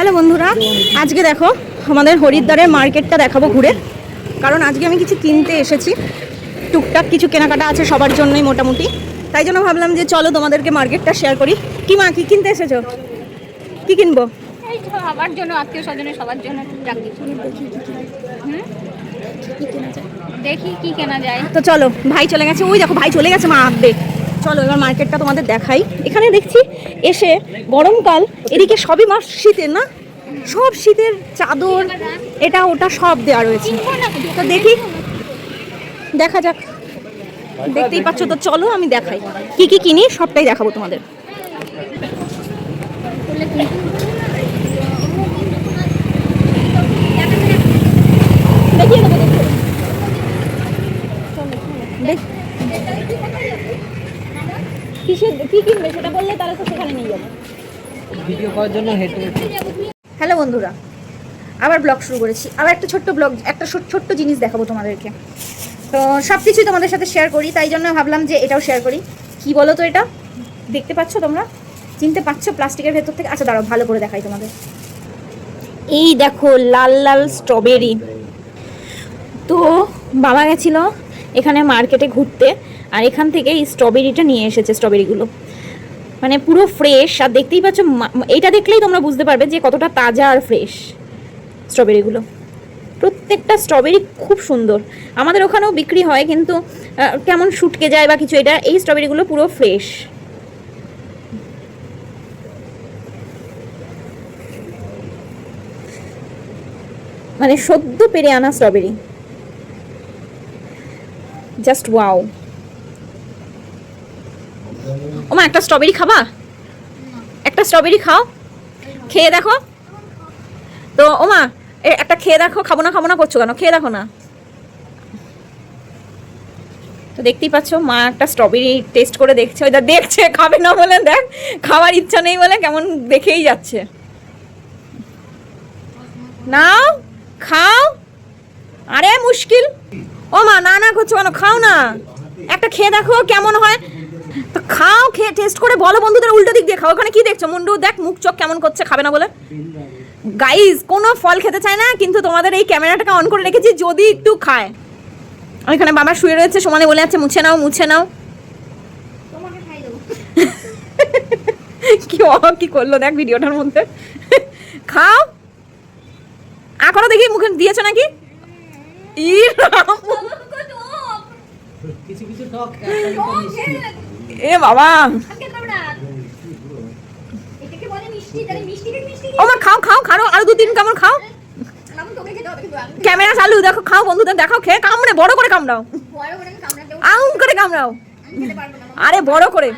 Hello বন্ধুরা, আজকে দেখো আমাদের হরিদ্বারের মার্কেটটা দেখাবো ঘুরে। কারণ আজকে আমি কিছু কিনতে এসেছি, টুকটাক কিছু কেনাকাটা আছে সবার জন্যই মোটামুটি। তাই জন্য ভাবলাম যে চলো তোমাদেরকে মার্কেটটা শেয়ার করি। কি মা, কি কিনতে এসেছো? কি কিনবো? এই তো আমার জন্য, আত্মীয় স্বজনের সবার জন্য টুকটাক কিছু। দেখি কি কেনা যায়। তো চলো, ভাই চলে গেছে, ওই দেখো ভাই চলে গেছে মা আঁকবে। চলো এবার মার্কেটটা তোমাদের দেখাই। এখানে দেখছি এসে গরমকাল, এদিকে সবই মাস শীতের না, সব শীতের চাদর এটা ওটা সব দেওয়া রয়েছে। তো দেখি, দেখা যাক। দেখতেই পাচ্ছ তো, চলো আমি দেখাই কি কি কিনি, সবটাই দেখাবো তোমাদের। দেখিয়ে দেবো, কি কিনবে সেটা বললে তাহলে তো সেখানে নিয়ে যাবো ভিডিও করার জন্য হেঁটে। হ্যালো বন্ধুরা, আবার ব্লগ শুরু করেছি। আবার একটা ছোট্ট ব্লগ, একটা ছোট্ট জিনিস দেখাবো তোমাদেরকে। তো সব কিছুই তোমাদের সাথে শেয়ার করি, তাই জন্য ভাবলাম যে এটাও শেয়ার করি। কি বলো তো, এটা দেখতে পাচ্ছ তোমরা, চিনতে পারছো প্লাস্টিকের ভেতর থেকে? আচ্ছা দাঁড়াও ভালো করে দেখাই তোমাদের। এই দেখো লাল লাল স্ট্রবেরি। তো বাবা গেছিল এখানে মার্কেটে ঘুরতে, আর এখান থেকে এই স্ট্রবেরিটা নিয়ে এসেছে। স্ট্রবেরিগুলো মানে পুরো ফ্রেশ, আর দেখতেই পাচ্ছ, এইটা দেখলেই তোমরা বুঝতে পারবে যে কতটা তাজা আর ফ্রেশ স্ট্রবেরিগুলো। প্রত্যেকটা স্ট্রবেরি খুব সুন্দর। আমাদের ওখানেও বিক্রি হয়, কিন্তু কেমন শুটকে যায় বা কিছু। এটা এই স্ট্রবেরিগুলো পুরো ফ্রেশ। মানে সদ্য পেরে আনা স্ট্রবেরি, জাস্ট ওয়াও। ওমা একটা স্ট্রবেরি খাবা? একটা স্ট্রবেরি খাও, খেয়ে দেখো তো। ওমা একটা খেয়ে দেখো। খাবো না করছো কেন? খেয়ে দেখো না। তো দেখতেই পাচ্ছ মা একটা স্ট্রবেরি টেস্ট করে দেখছে। ওইটা দেখছে, খাবে না বলে, দেখ খাওয়ার ইচ্ছা নেই বলে কেমন দেখেই যাচ্ছে। নাও খাও। আরে মুশকিল। ও মা না করছো কেন? খাও না, একটা খেয়ে দেখো কেমন হয়। তো খাও, খেয়ে টেস্ট করে বলো বন্ধুদের। উল্টো দিক দিয়ে খাও। ওখানে কি দেখছো? মুন্ডু দেখ মুখ চোখ কেমন করছে, খাবে না বলে। গাইজ কোনো ফল খেতে চায় না, কিন্তু তোমাদের এই ক্যামেরাটাকে অন করে রেখেছি যদি একটু খায়। ওইখানে বাবা শুয়ে রয়েছে, সমানে বলে যাচ্ছে মুছে নাও মুছে নাও। কি করলো দেখ ভিডিওটার মধ্যে। খাও, এখনো দেখি মুখে দিয়েছো নাকি? এ বাবা, ও মা খাও খাও খাও, আরো 2-3 কামড় খাও। ক্যামেরা চালু, দেখো খাও বন্ধুদের দেখাও। খেয়ে কামড়ে বড় করে কামড়াও, আউন করে কামড়াও। আরে বড় করে।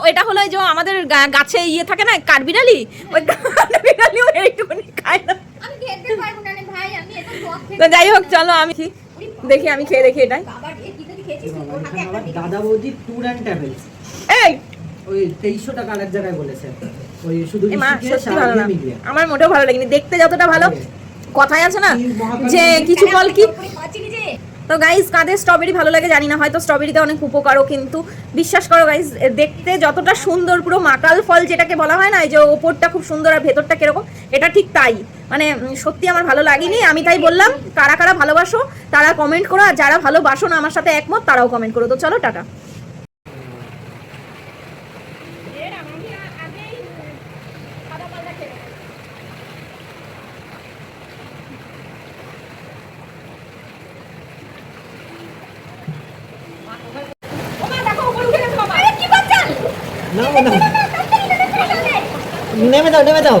এটা হলো যে আমাদের গাছে ইয়ে থাকে না, কাঠবিড়ালি। ওই কাঠবিড়ালিও এইটুকুনি খায় না। তো যাই হোক চলো আমি দেখি, আমি খেয়ে দেখি এটাই। দাদা বৌদি ট্যুর অ্যান্ড ট্রাভেলস, এই ওই 2300 টাকা আরেক জায়গায় বলেছে। ওই শুধু সত্যি ভালো না, আমার মোটেও ভালো লাগেনি। দেখতে যতটা ভালো, কথায় আছে না যে কিছু ফল কি। তো গাইজ কাদের স্ট্রবেরি ভালো লাগে জানি না, হয়তো স্ট্রবেরিতে অনেক উপকারও, কিন্তু বিশ্বাস করো গাইজ, দেখতে যতটা সুন্দর, পুরো মাকাল ফল যেটাকে বলা হয় না, এই যে ওপরটা খুব সুন্দর আর ভেতরটা কিরকম, এটা ঠিক তাই। মানে সত্যি আমার ভালো লাগেনি। আমি তাই বললাম, কারা কারা ভালোবাসো তারা কমেন্ট করো, আর যারা ভালোবাসো না আমার সাথে একমত তারাও কমেন্ট করো। তো চলো টাটা। নেমে দাও নেমে দাও।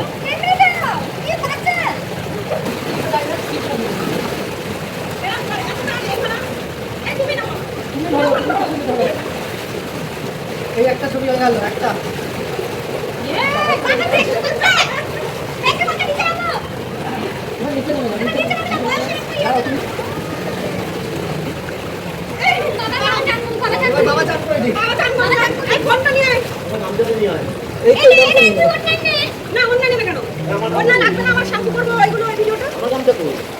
এই একটা ছবি হয়ে গেল, একটা বাবা চান করে দিই।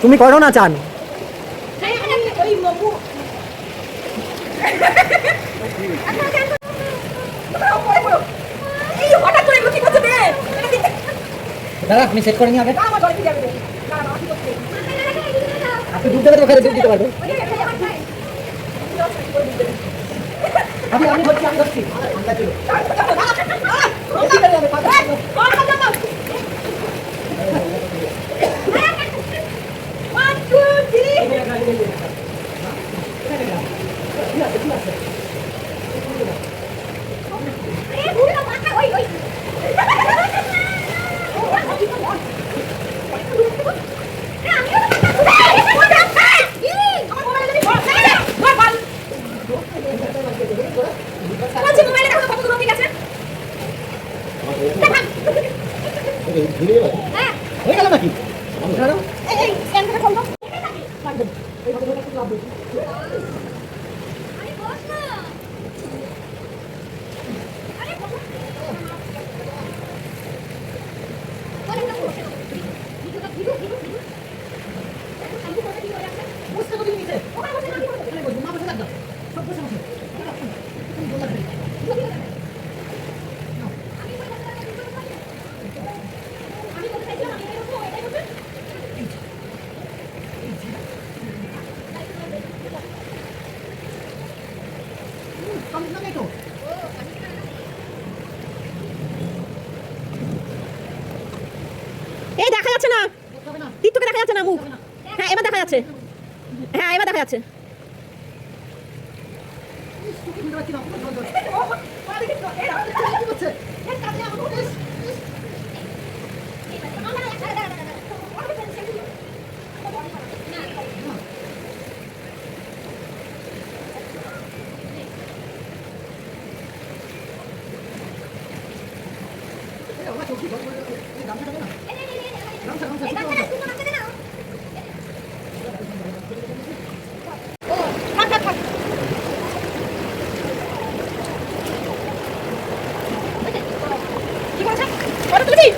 তুমি করো না চান। হঠাৎ করে কি করতে দাদা আপনি সেট করে নিয়ে আগে আমার জল দিয়ে যাবে না না কি করতে আপনি দুধ দেবেন ওখানে দুধ দিতে পারবেন আমি ধরছি ঠান্ডা ছিল হয়ে গেল নাকি এই দেখা যাচ্ছে না তীর্থকে দেখা যাচ্ছে না মুখ হ্যাঁ এবার দেখা যাচ্ছে হ্যাঁ এবার দেখা যাচ্ছে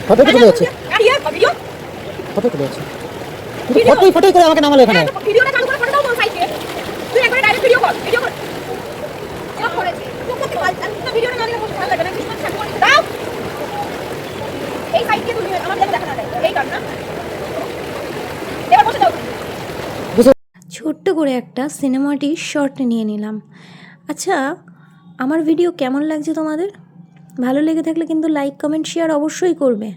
ফটো তুলে যাচ্ছে ফটো তুলে যাচ্ছে ফটোই ফটোই করে আমাকে নামালো এখানে ভিডিওটা চালু করে ফটো দাও তোর সাইডে তুই একবার ডাইরেক্ট ভিডিও কর অফ করেছি তুই করতে পারছিস না ভিডিওটা না দিলে ভালো লাগবে না কিছু সাথে করে দাও এই সাইড দিয়ে তুমি আমাদের দেখা না যায় এই কাট না এবার বসে দাও ছোট্ট করে একটা সিনেমাটিক শর্ট নিয়ে নিলাম। আচ্ছা আমার ভিডিও কেমন লাগছে তোমাদের? ভালো লেগে থাকলে কিন্তু লাইক কমেন্ট শেয়ার অবশ্যই করবে।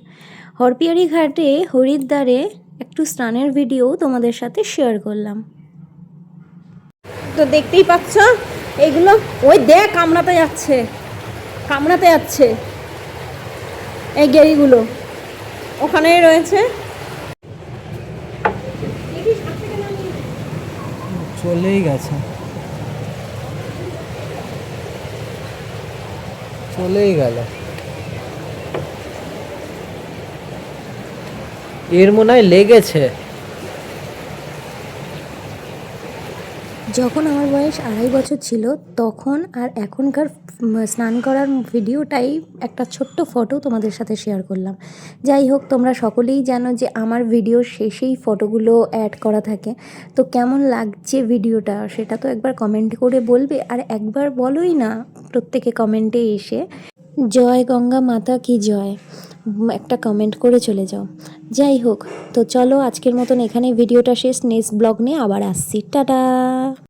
হরপিয়ারি ঘাটে হরিদ্বারে একটু স্নানের ভিডিও তোমাদের সাথে শেয়ার করলাম। তো দেখতেই পাচ্ছ এগুলো ওই দেখ কামড়াতে যাচ্ছে এই গেরিগুলো ওখানেই রয়েছে। চলেই গেছে চলেই গেল এর মনে হয় লেগেছে। যখন আমার বয়স 2.5 বছর ছিল তখন আর এখনকার স্নান করার ভিডিওটাই একটা ছোট্ট ফটো তোমাদের সাথে শেয়ার করলাম। যাই হোক তোমরা সকলেই জানো যে আমার ভিডিওর শেষেই ফটোগুলো অ্যাড করা থাকে। তো কেমন লাগছে ভিডিওটা সেটা তো একবার কমেন্ট করে বলবে, আর একবার বলোই না প্রত্যেকে কমেন্টে এসে জয় গঙ্গা মাতা কি জয় একটা কমেন্ট করে চলে যাও। যাই হোক তো চলো আজকের মতন এখানে ভিডিওটা শেষ, নেক্সট ব্লগ নিয়ে আবার আসছি, টাটা।